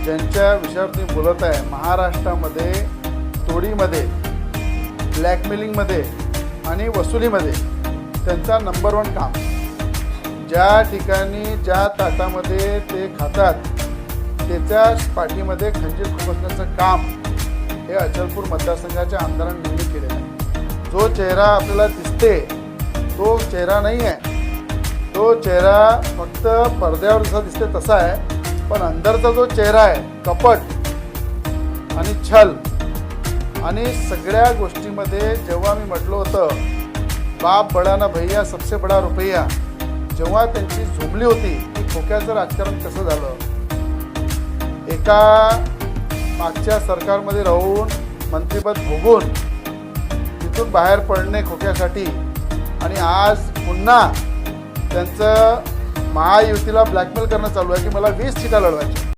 ज्यांच्या विषयावर तुम्ही बोलत आहे, महाराष्ट्रामध्ये तोडीमध्ये, ब्लॅकमेलिंगमध्ये आणि वसुलीमध्ये त्यांचा नंबर 1 काम. ज्या ठिकाणी ज्या ताटामध्ये ते खातात त्याच्या पाठीमध्ये खंजीर खुपसण्याचं काम हे अचलपूर मतदारसंघाच्या आमदारांनी नेहमी केलेलं आहे. जो चेहरा आपल्याला दिसते तो चेहरा नाही आहे. तो चेहरा फक्त पडद्यावर जसा दिसते तसा आहे, पण अंदरचा जो चेहरा आहे कपट आणि छल आणि सगळ्या गोष्टीमध्ये जेव्हा मी म्हटलं होतं बाप बडा ना भैया सबसे बडा रुपया, जेव्हा त्यांची झुमली होती की खोक्याचं राजकारण कसं झालं, एका मागच्या सरकारमध्ये राहून मंत्रिपद भोगून तिथून बाहेर पडणे खोक्यासाठी आणि आज पुन्हा त्यांचं महायुतीला ब्लॅकमेल करणं चालू आहे की मला 20 सीटा लढवायच्या.